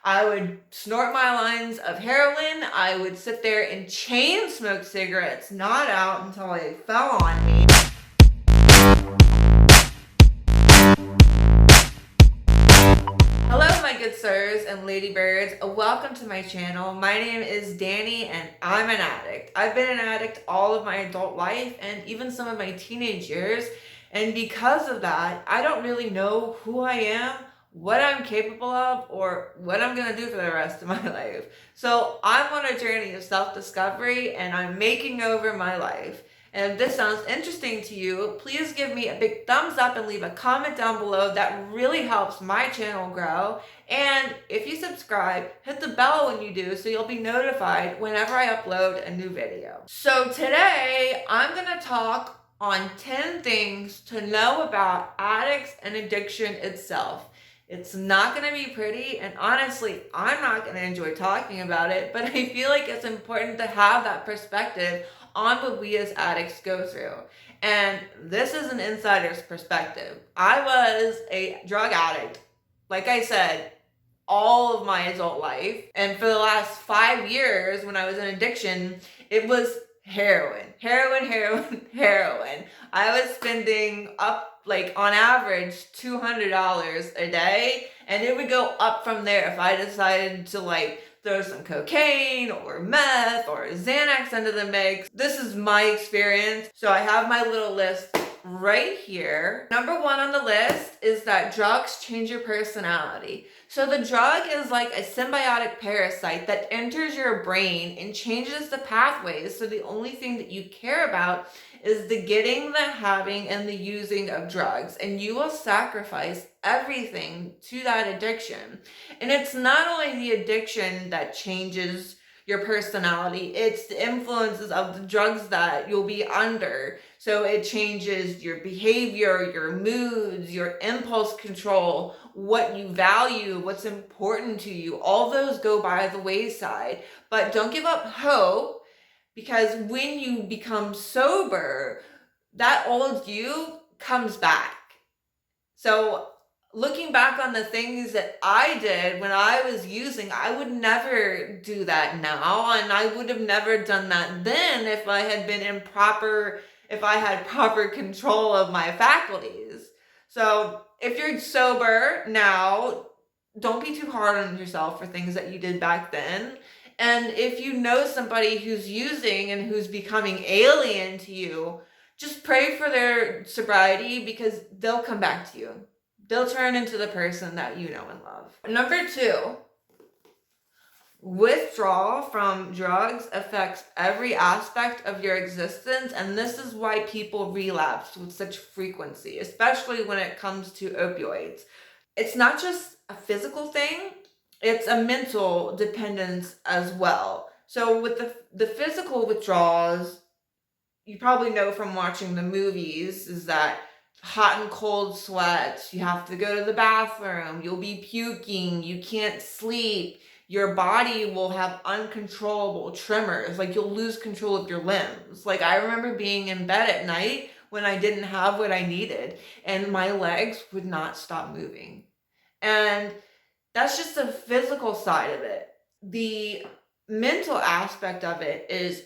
I would snort my lines of heroin. I would sit there and chain smoke cigarettes, not out until they fell on me. Hello, my good sirs and ladybirds. Welcome to my channel. My name is Danny and I'm an addict. I've been an addict all of my adult life and even some of my teenage years. And because of that, I don't really know who I am, what I'm capable of, or what I'm going to do for the rest of my life. So I'm on a journey of self-discovery and I'm making over my life. And if this sounds interesting to you, please give me a big thumbs up and leave a comment down below. That really helps my channel grow. And if you subscribe, hit the bell when you do so you'll be notified whenever I upload a new video. So today I'm going to talk on 10 things to know about addicts and addiction itself. It's not going to be pretty, and honestly, I'm not going to enjoy talking about it, but I feel like it's important to have that perspective on what we as addicts go through. And this is an insider's perspective. I was a drug addict, like I said, all of my adult life. And for the last 5 years, when I was in addiction, it was heroin. I was spending up on average $200 a day, and it would go up from there if I decided to throw some cocaine or meth or Xanax into the mix. This is my experience. So I have my little list right here. Number 1 on the list is that drugs change your personality. So the drug is like a symbiotic parasite that enters your brain and changes the pathways. So the only thing that you care about is the getting, the having, and the using of drugs. And you will sacrifice everything to that addiction. And it's not only the addiction that changes your personality, it's the influences of the drugs that you'll be under. So it changes your behavior, your moods, your impulse control, what you value, what's important to you. All those go by the wayside. But don't give up hope, because when you become sober, that old you comes back. So looking back on the things that I did when I was using, I would never do that now. And I would have never done that then if I had proper control of my faculties. So if you're sober now, don't be too hard on yourself for things that you did back then. And if you know somebody who's using and who's becoming alien to you, just pray for their sobriety, because they'll come back to you. They'll turn into the person that you know and love. Number 2, withdrawal from drugs affects every aspect of your existence, and this is why people relapse with such frequency, especially when it comes to opioids. It's not just a physical thing, it's a mental dependence as well. So with the physical withdrawals, you probably know from watching the movies, is that hot and cold sweats, you have to go to the bathroom, you'll be puking, you can't sleep, your body will have uncontrollable tremors, you'll lose control of your limbs. I remember being in bed at night when I didn't have what I needed, and my legs would not stop moving. And that's just the physical side of it. The mental aspect of it is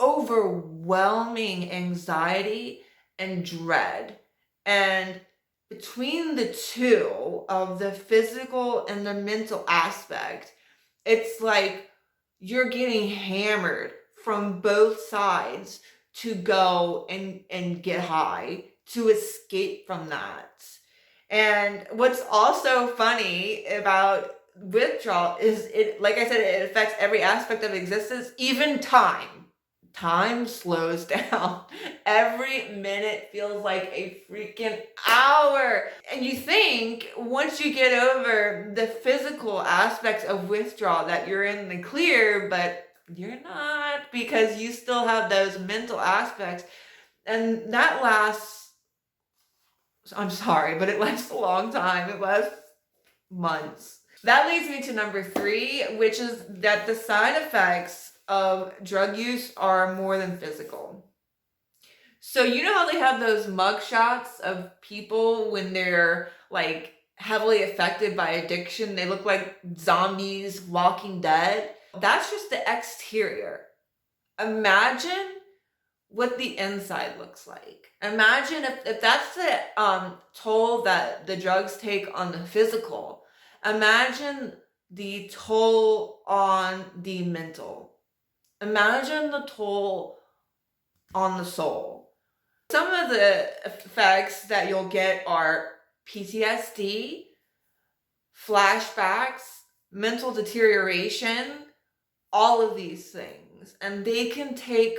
overwhelming anxiety and dread. And between the two, of the physical and the mental aspect, it's like you're getting hammered from both sides to go and get high, to escape from that. And what's also funny about withdrawal is, like I said, it affects every aspect of existence, even time. Time slows down. Every minute feels like a freaking hour. And you think once you get over the physical aspects of withdrawal that you're in the clear, but you're not, because you still have those mental aspects. And that lasts, I'm sorry, but it lasts a long time. It lasts months. That leads me to number 3, which is that the side effects of drug use are more than physical. So you know how they have those mug shots of people when they're heavily affected by addiction. They look like zombies, Walking Dead. That's just the exterior. Imagine what the inside looks like. Imagine if that's the toll that the drugs take on the physical. Imagine the toll on the mental. Imagine the toll on the soul. Some of the effects that you'll get are PTSD, flashbacks, mental deterioration, all of these things. And they can take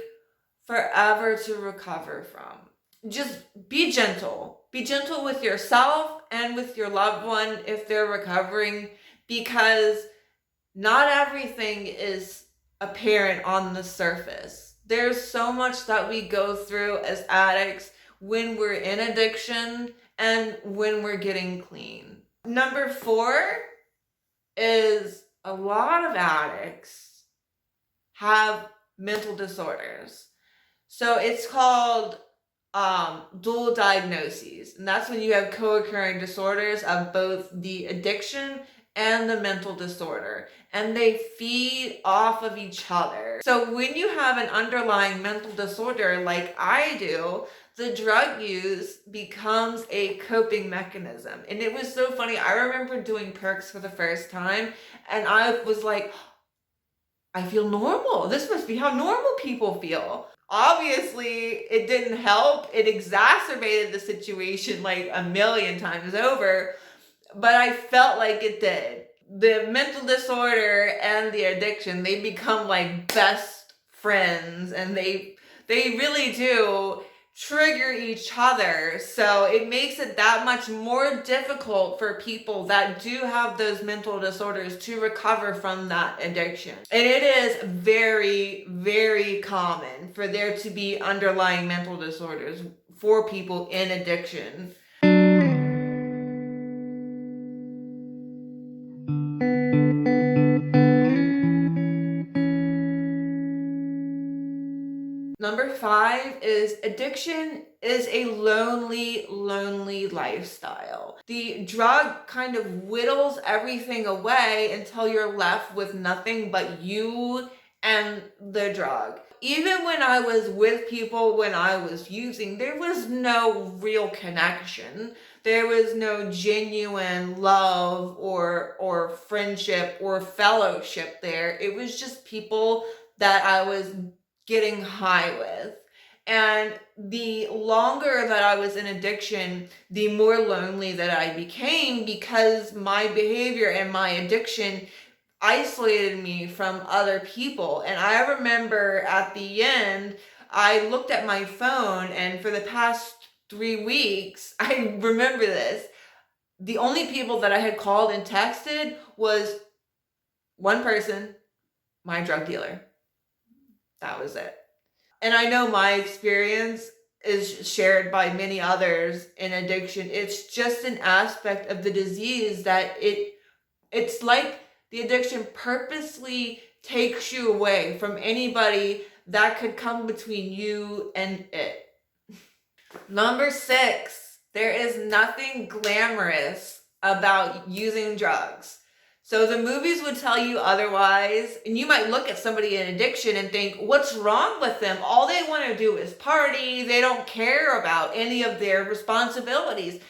forever to recover from. Just be gentle. Be gentle with yourself and with your loved one if they're recovering, because not everything is apparent on the surface. There's so much that we go through as addicts when we're in addiction and when we're getting clean. Number 4 is a lot of addicts have mental disorders. So it's called dual diagnoses. And that's when you have co-occurring disorders of both the addiction and the mental disorder. And they feed off of each other. So when you have an underlying mental disorder like I do, the drug use becomes a coping mechanism. And it was so funny. I remember doing perks for the first time, and I was like, I feel normal. This must be how normal people feel. Obviously, it didn't help. It exacerbated the situation like a million times over, but I felt like it did. The mental disorder and the addiction, they become like best friends, and they really do trigger each other. So it makes it that much more difficult for people that do have those mental disorders to recover from that addiction. And it is very, very common for there to be underlying mental disorders for people in addiction. Number 5 is addiction is a lonely, lonely lifestyle. The drug kind of whittles everything away until you're left with nothing but you and the drug. Even when I was with people, when I was using, there was no real connection. There was no genuine love or friendship or fellowship there. It was just people that I was getting high with. And the longer that I was in addiction, the more lonely that I became, because my behavior and my addiction isolated me from other people. And I remember at the end, I looked at my phone, and for the past 3 weeks, I remember this, the only people that I had called and texted was one person, my drug dealer. That was it. And I know my experience is shared by many others in addiction. It's just an aspect of the disease that it's like the addiction purposely takes you away from anybody that could come between you and it. Number 6, there is nothing glamorous about using drugs. So the movies would tell you otherwise, and you might look at somebody in addiction and think, what's wrong with them? All they want to do is party. They don't care about any of their responsibilities.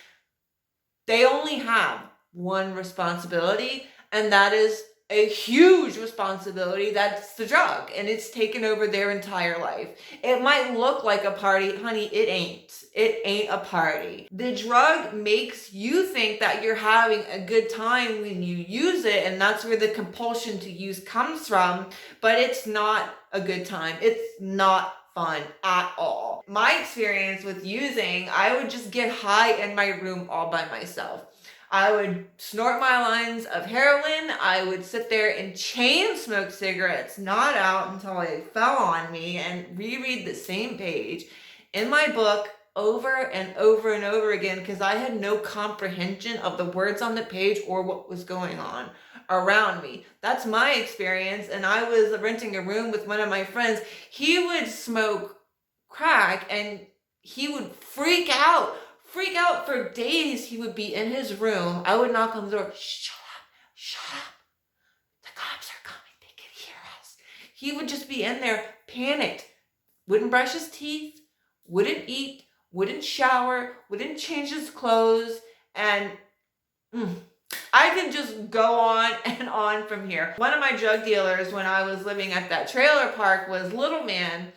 They only have one responsibility, and that is a huge responsibility. That's the drug, and it's taken over their entire life. It might look like a party, honey. It ain't. It ain't a party. The drug makes you think that you're having a good time when you use it, and that's where the compulsion to use comes from, but it's not a good time. It's not fun at all. My experience with using, I would just get high in my room all by myself. I would snort my lines of heroin. I would sit there and chain smoke cigarettes, not out until they fell on me, and reread the same page in my book over and over and over again, because I had no comprehension of the words on the page or what was going on around me. That's my experience. And I was renting a room with one of my friends. He would smoke crack and he would freak out freak out for days. He would be in his room. I would knock on the door. Shut up, shut up. The cops are coming. They can hear us. He would just be in there, panicked. Wouldn't brush his teeth, wouldn't eat, wouldn't shower, wouldn't change his clothes, and I can just go on and on from here. One of my drug dealers when I was living at that trailer park was little man.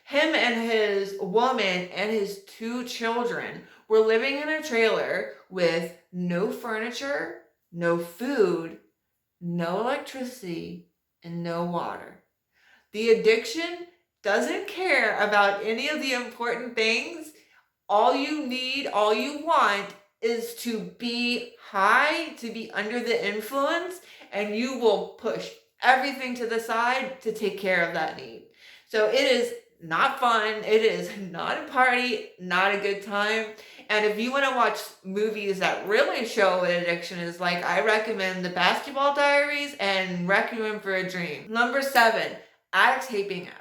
Him and his woman and his 2 children were living in a trailer with no furniture, no food, no electricity, and no water. The addiction doesn't care about any of the important things. All you need, all you want is to be high, to be under the influence, and you will push everything to the side to take care of that need. So it is not fun. It is not a party, not a good time. And if you want to watch movies that really show what addiction is like, I recommend The Basketball Diaries and Requiem for a Dream. Number 7, addicts hate being addicts.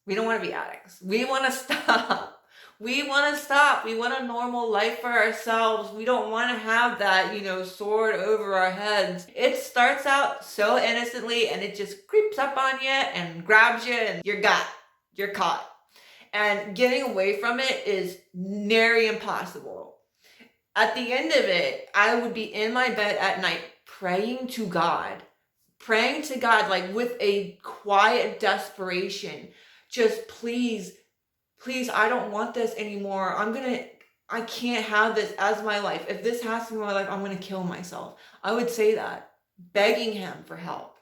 We don't want to be addicts. We want to stop. We want to stop. We want a normal life for ourselves. We don't want to have that, sword over our heads. It starts out so innocently and it just creeps up on you and grabs you and you're caught. And getting away from it is nearly impossible. At the end of it, I would be in my bed at night praying to God like with a quiet desperation. Just please, I don't want this anymore. I can't have this as my life. If this has to be my life, I'm going to kill myself. I would say that, begging him for help.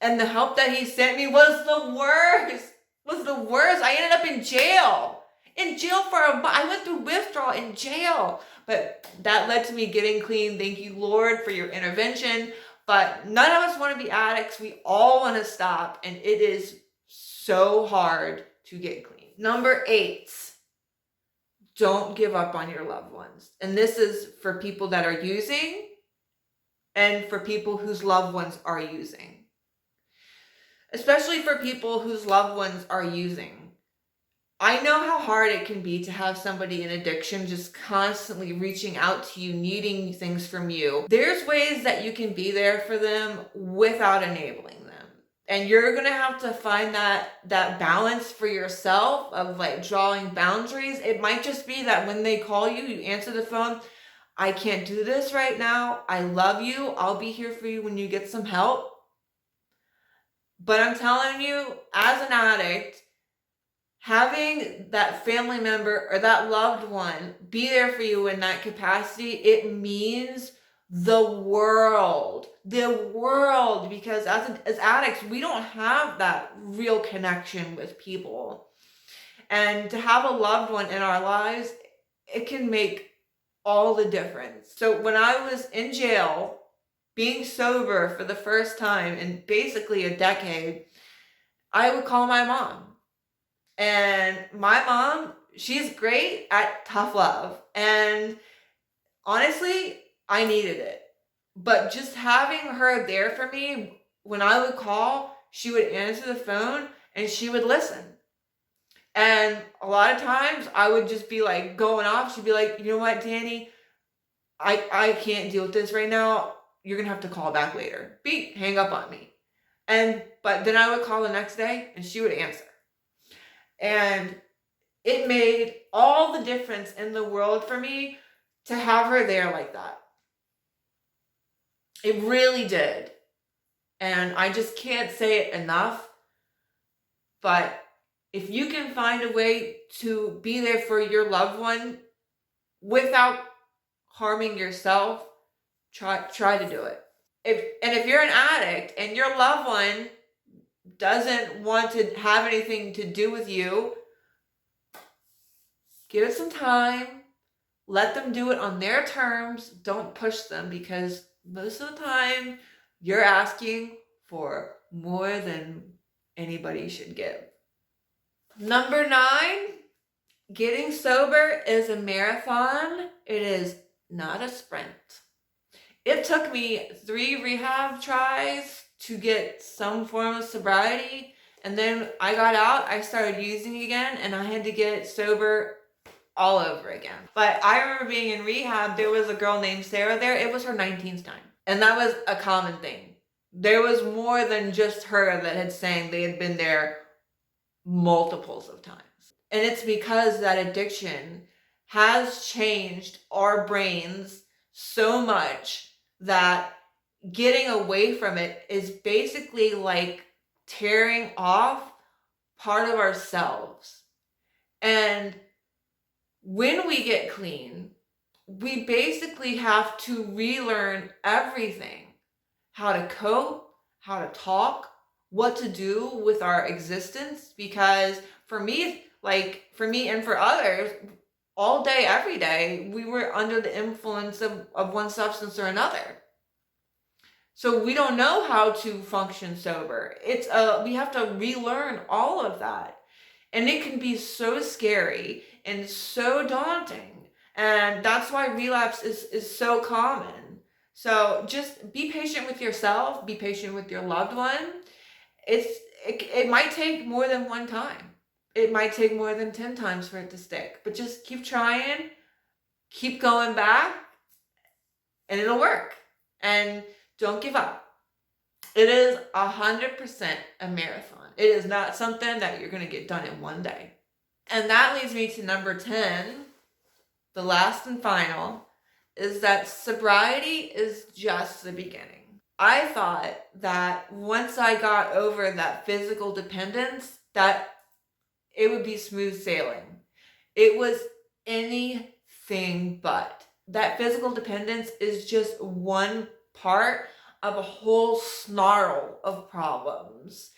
And the help that he sent me was the worst. I ended up in jail. I went through withdrawal in jail. But that led to me getting clean. Thank you, Lord, for your intervention. But none of us want to be addicts. We all want to stop. And it is so hard to get clean. Number 8, don't give up on your loved ones. And this is for people that are using and for people whose loved ones are using. Especially for people whose loved ones are using. I know how hard it can be to have somebody in addiction just constantly reaching out to you, needing things from you. There's ways that you can be there for them without enabling them. And you're going to have to find that balance for yourself of like drawing boundaries. It might just be that when they call you, you answer the phone. I can't do this right now. I love you. I'll be here for you when you get some help. But I'm telling you, as an addict, having that family member or that loved one be there for you in that capacity, it means the world, because as addicts, we don't have that real connection with people. And to have a loved one in our lives, it can make all the difference. So when I was in jail, being sober for the first time in basically a decade, I would call my mom. And my mom, she's great at tough love. And honestly, I needed it. But just having her there for me, when I would call, she would answer the phone and she would listen. And a lot of times I would just be like going off. She'd be like, you know what, Danny, I can't deal with this right now. You're going to have to call back later. Beep, hang up on me. But then I would call the next day and she would answer. And it made all the difference in the world for me to have her there like that. It really did. And I just can't say it enough. But if you can find a way to be there for your loved one without harming yourself, try to do it. If you're an addict and your loved one doesn't want to have anything to do with you, give it some time. Let them do it on their terms. Don't push them, because most of the time you're asking for more than anybody should give. Number 9, getting sober is a marathon. It is not a sprint. It took me 3 rehab tries to get some form of sobriety. And then I got out, I started using again, and I had to get sober all over again. But I remember being in rehab, there was a girl named Sarah there. It was her 19th time. And that was a common thing. There was more than just her that had saying they had been there multiples of times. And it's because that addiction has changed our brains so much that getting away from it is basically like tearing off part of ourselves. And when we get clean, we basically have to relearn everything. How to cope, how to talk, what to do with our existence. Because for me and for others, all day, every day, we were under the influence of one substance or another. So we don't know how to function sober. We have to relearn all of that. And it can be so scary and so daunting. And that's why relapse is so common. So just be patient with yourself, be patient with your loved one. It might take more than one time. It might take more than 10 times for it to stick. But just keep trying, keep going back, and it'll work. And don't give up. It is 100% a marathon. It is not something that you're going to get done in one day. And that leads me to number 10, the last and final, is that sobriety is just the beginning. I thought that once I got over that physical dependence, that it would be smooth sailing. It was anything but. That physical dependence is just one part of a whole snarl of problems.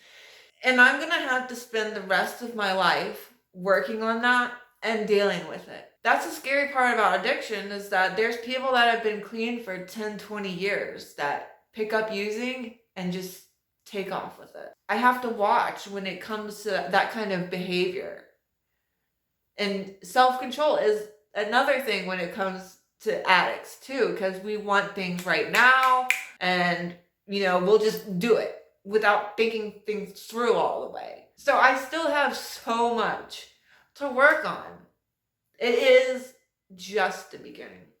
And I'm going to have to spend the rest of my life working on that and dealing with it. That's the scary part about addiction, is that there's people that have been clean for 10, 20 years that pick up using and just take off with it. I have to watch when it comes to that kind of behavior. And self-control is another thing when it comes to addicts too, because we want things right now, and we'll just do it without thinking things through all the way. So I still have so much to work on. It is just the beginning.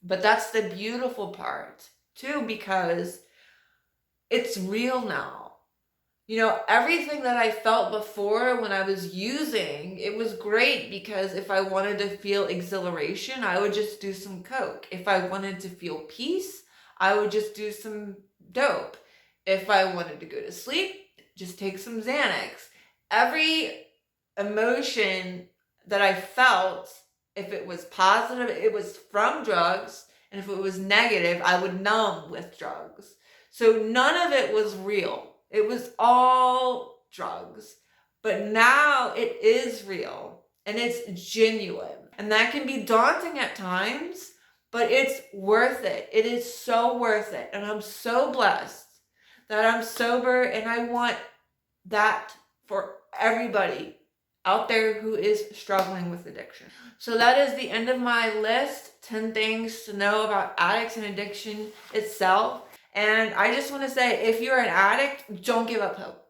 But that's the beautiful part too, because it's real now. Everything that I felt before when I was using, it was great, because if I wanted to feel exhilaration, I would just do some coke. If I wanted to feel peace, I would just do some dope. If I wanted to go to sleep, just take some Xanax. Every emotion that I felt, if it was positive, it was from drugs. And if it was negative, I would numb with drugs. So none of it was real. It was all drugs. But now it is real and it's genuine. And that can be daunting at times, but it's worth it. It is so worth it. And I'm so blessed that I'm sober, and I want that for everybody out there who is struggling with addiction. So that is the end of my list, 10 things to know about addicts and addiction itself. And I just want to say, if you're an addict, don't give up hope.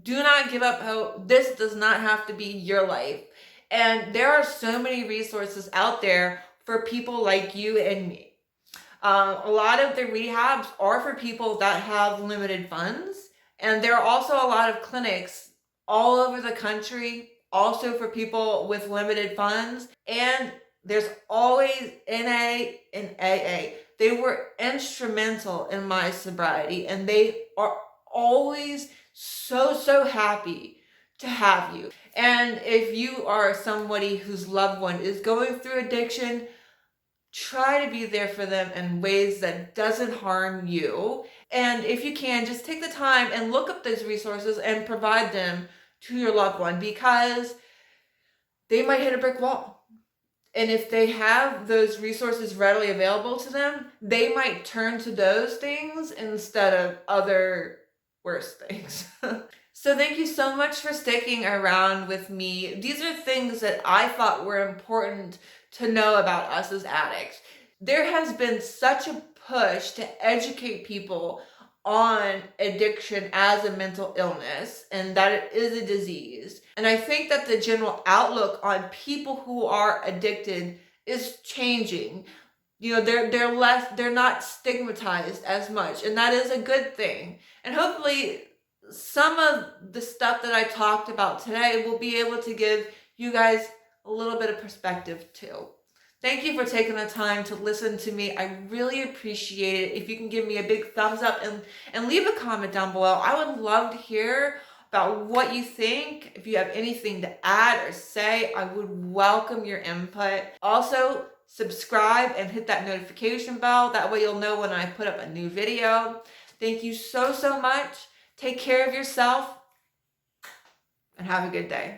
Do not give up hope. This does not have to be your life. And there are so many resources out there for people like you and me. A lot of the rehabs are for people that have limited funds. And there are also a lot of clinics all over the country, also for people with limited funds. And there's always NA and AA. They were instrumental in my sobriety, and they are always so happy to have you. And if you are somebody whose loved one is going through addiction, try to be there for them in ways that doesn't harm you. And if you can, just take the time and look up those resources and provide them to your loved one, because they might hit a brick wall. And if they have those resources readily available to them, they might turn to those things instead of other worse things. So thank you so much for sticking around with me. These are things that I thought were important to know about us as addicts. There has been such a push to educate people on addiction as a mental illness and that it is a disease. And I think that the general outlook on people who are addicted is changing. They're not stigmatized as much, and that is a good thing. And hopefully some of the stuff that I talked about today will be able to give you guys a little bit of perspective too. Thank you for taking the time to listen to me. I really appreciate it. If you can give me a big thumbs up and leave a comment down below. I would love to hear about what you think. If you have anything to add or say, I would welcome your input. Also, subscribe and hit that notification bell. That way you'll know when I put up a new video. Thank you so much. Take care of yourself and have a good day.